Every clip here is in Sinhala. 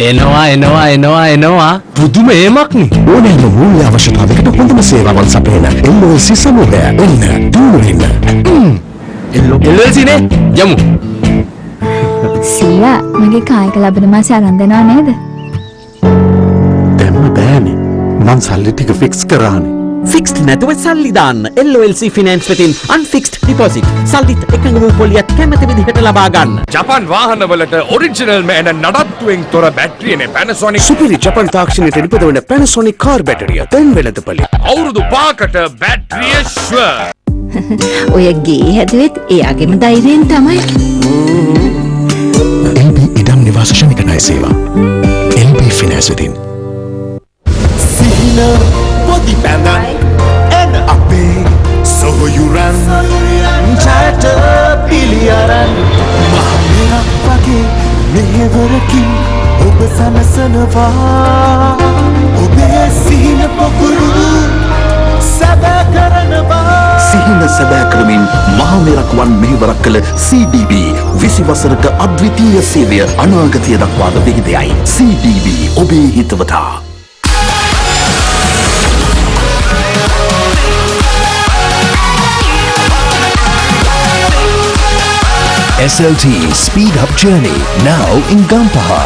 එනවා පුදුම ඒමක්නේ. ඕනෑම මූල්‍ය අවශ්‍යතාවයකට හොඳම සේවාවන් සපයන LOC සමූහය එන්න දුරෙන්න. LOC නේ යමු. සීයා මගේ කායික ලැබෙන මාසේ අරන් දෙනවා නේද? දැම්ම බෑනේ. මං සල්ලි ටික ෆික්ස් කරානේ. ෆික්ස්ඩ් නැතුව සල්ලි දාන්න LOLC ෆිනෑන්ස් වෙතින් අන්ෆික්ස්ඩ් ඩිපොසිට් සල්ලිත් එකඟ වූ පොලියත් කැමති විදිහට ලබා ගන්න. ජපාන් වාහනවලට ඔරිජිනල් මෑන නඩත්තුවෙන් තොර බැටරියනේ Panasonic. සුපිරි ජපාන් තාක්ෂණයට නිපදවන Panasonic කාර් බැටරිය දැන් වෙළඳපොලේ. අවුරුදු 5කට බැටරිය ෂුවර්. ඔය ගේ හැදුවෙත් එයාගේම ධෛර්යයෙන් තමයි. LB ඉඩම් නිවාස ශනික ණය සේවා. LB ෆිනෑන්ස් වෙතින්. Poti pandan and ape sohoyuran chata piliyaran mahamera page mehevarakin oba sanasanawa obe sihina pokuru sada karanawa සිහින සැබෑ කරමින් මහමෙරක් වන් මෙහෙවරක් කළ CDB 20 වසරක අද්විතීය සේවය අනාගතය දක්වාද විහිදෙයි. CDB ඔබේ හිතවතා. SLT Speed Up Journey now in Gampaha.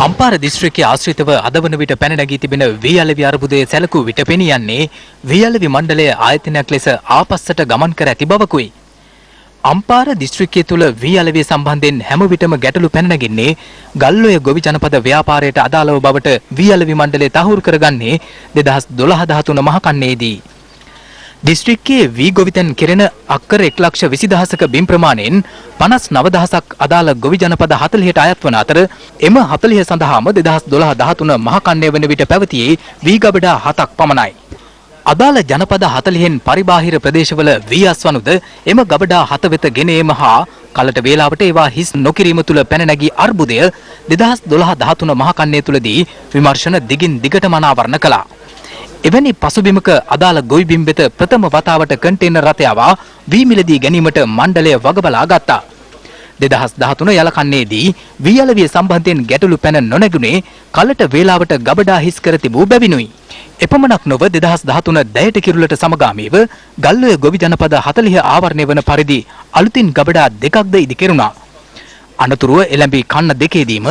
Ampara දිස්ත්‍රික්කයේ ආශ්‍රිතව අද වන විට පැන නැගී තිබෙන වීඅලවි අර්බුදයේ සැලකූ විට පෙනියන්නේ වීඅලවි මණ්ඩලයේ ආයතනයක් ලෙස ආපස්සට ගමන් කර ඇති බවකුයි. අම්පාර දිස්ත්‍රික්කයේ තුල වීඅලවි සම්බන්ධයෙන් හැම විටම ගැටලු පැන නැගින්නේ ගල්ඔය ගොවි ජනපද ව්‍යාපාරයට අදාළව බවට වීඅලවි මණ්ඩලය තහවුරු කරගන්නේ 2012-13 මහ කන්නේදී. දිස්ත්‍රික්කයේ වී ගොවිතැන් කෙරෙන අක්කර 1,20,000ක බිම් ප්‍රමාණයෙන් 59,000ක් අදාළ ගොවි ජනපද 40ට අයත් වන අතර එම 40 සඳහාම 2012-13 මහ කන්නේ වන විට පැවතියේ වී ගබඩා 7ක් පමණයි. අදාළ ජනපද 40න් පරිබාහිර ප්‍රදේශවල වී අස්වනුද එම ගබඩා 7 වෙත ගෙන ඒම හා කලට වේලාවට ඒවා හිස් නොකිරීම තුල පැන නැගී අර්බුදය 2012-13 මහ කන්නේ තුලදී විමර්ශන දිගින් දිගටම අනාවරණ කළා. එවැනි පසුබිමක අදාළ ගොවි බිම් වෙත ප්‍රථම වතාවට කන්ටේනර් රථයවා වී මිලදී ගැනීමට මණ්ඩලය වගබලා ගත්තා. 2013 යලකන්නේදී වීඅලවිය සම්බන්ධයෙන් ගැටලු පැන නොනැගුණේ කලට වේලාවට ගබඩා හිස් කර තිබූ බැවිනුයි. එපමණක් නොව 2013 දැයට කිරුළට සමගාමීව ගල්ඔය ගොවි ජනපද 40 ආවරණය වන පරිදි අලුතින් ගබඩා දෙකක්ද ඉදි කෙරුණා. අනතුරුව එළඹි කන්න දෙකේදීම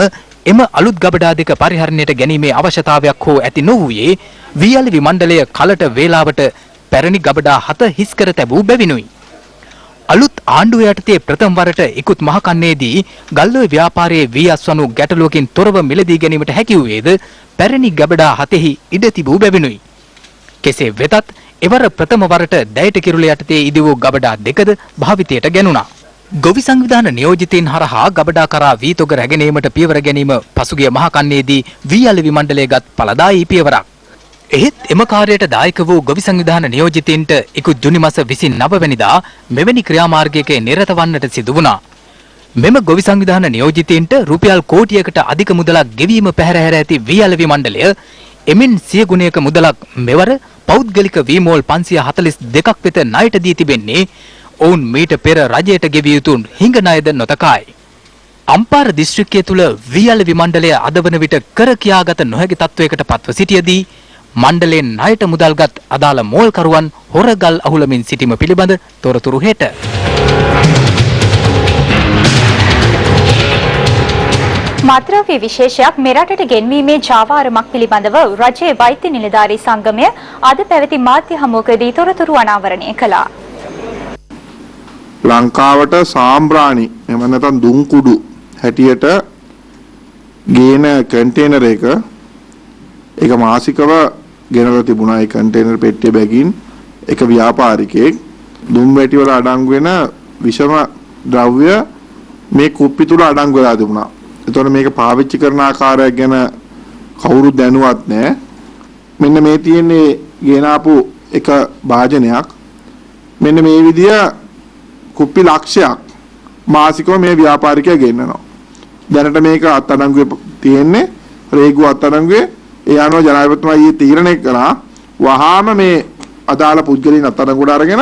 එම අලුත් ගබඩා දෙක පරිහරණයට ගැනීමේ අවශ්‍යතාවයක් හෝ ඇති නොවූයේ වීඅලවි මණ්ඩලය කලට වේලාවට පැරණි ගබඩා 7 හිස් කර තැබූ බැවිනුයි. අලුත් ආණ්ඩුව යටතේ ප්‍රථම වරට ඉක්ුත් මහ කන්නේදී ගල්ඔය ව්‍යාපාරයේ වී අස්වනු ගැටලුවකින් තොරව මිලදී ගැනීමට හැකි වූයේද පැරණි ගබඩා 7හි ඉඩ තිබූ බැවිනුයි. කෙසේ වෙතත් එවර ප්‍රථම වරට දැයට කිරුළ යටතේ ඉදි වූ ගබඩා දෙකද භාවිතයට ගැනුණා. ගොවි සංවිධාන නියෝජිතයින් හරහා ගබඩා කරා වී තොග රැගෙනීමට පියවර ගැනීම පසුගිය මහ කන්නේදී වීඅලවි මණ්ඩලයේගත් ඵලදායී පියවරක්. එහෙත් එම කාර්යයට දායක වූ ගොවි සංවිධාන නියෝජිතයින්ට ඉකුත් ජුනි මාස 29 වෙනිදා මෙවැනි ක්‍රියාමාර්ගයක නිරත වන්නට සිදු වුණා. මෙම ගොවි සංවිධාන නියෝජිතයින්ට රුපියල් කෝටියකට අධික මුදලක් ගෙවීම පැහැර ඇති වීඅලවි මණ්ඩලය එමින් සිය ගුණයක මුදලක් මෙවර පෞද්ගලික වී මෝල් 542ක් වෙත ණයට දී තිබෙන්නේ ඔවුන් මීට පෙර රජයට ගෙවිය යුතු හිඟ ණයද නොතකයි. අම්පාර දිස්ත්‍රික්කයේ තුල වීඅලවි මණ්ඩලය අද වන විට කර කියාගත නොහැකි තත්වයකට පත්ව සිටියදී මණ්ඩලයෙන් ණයට මුදල්ගත් අදාළ මෝල්කරුවන් හොරගල් අහුලමින් සිටීම පිළිබඳ තොරතුරු හෙට. මත්ද්‍රව්‍ය විශේෂයක් මෙරටට ගෙන්වීමේ ජාවාරමක් පිළිබඳව රජයේ වෛද්‍ය නිලධාරී සංගමය අද පැවති මාධ්‍ය හමුවකදී තොරතුරු අනාවරණය කළා. ලංකාවට සාම්බ්‍රාණි එහෙම නැත්නම් දුම් කුඩු හැටියට ගේන කන්ටේනර් එක මාසිකව ගෙනලා තිබුණා. ඒ කන්ටේනර් පෙට්ටිය බැගින් එක ව්‍යාපාරිකයෙක් දුම් වැටි වල අඩංගු වෙන විෂම ද්‍රව්‍ය මේ කුප්පි තුල අඩංගු වෙලා තිබුණා. ඒතකොට මේක පාවිච්චි කරන ආකාරය ගැන කවුරුත් දැනුවත් නැහැ. මෙන්න මේ තියෙන්නේ ගෙනාපු එක භාජනයක්. මෙන්න මේ විදිය කුප්පි ලක්ෂයක් මාසිකව මේ ව්‍යාපාරිකයා ගෙන්නනවා. දැනට මේක අත්අඩංගුවේ තියෙන්නේ රේගුව අත්අඩංගුවේ. ඒ අනුව ජනාධිපතිතුමා ඊයේ තීරණය කළා වහාම මේ අදාළ පුද්ගලයන් අත්අඩංගුවට අරගෙන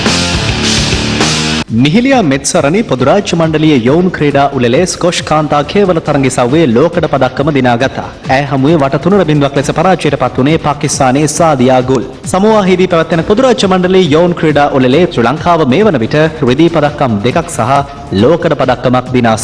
මිහිලියා මෙත්සරණි පොදුරාජ්‍ය මණ්ඩලීය යොවුන් ක්‍රීඩා උළෙලේ ස්කොෂ් කාන්තා කේවල තරගිසව්වේ ලෝකඩ පදක්කම දිනාගත්තා. ඇය හමුවේ වට 3-0ක් ලෙස පරාජයට පත් වුණේ පාකිස්තානයේ සාදියා ගුල්. සමෝවාහිදී පැවැත්වෙන පොදුරාජ්‍ය මණ්ඩලීය යොවුන් ක්‍රීඩා උළෙලේ ශ්‍රී ලංකාව මේ වන විට රිදී පදක්කම් 2ක් සහ ලෝකඩ පදක්කමක් දිනා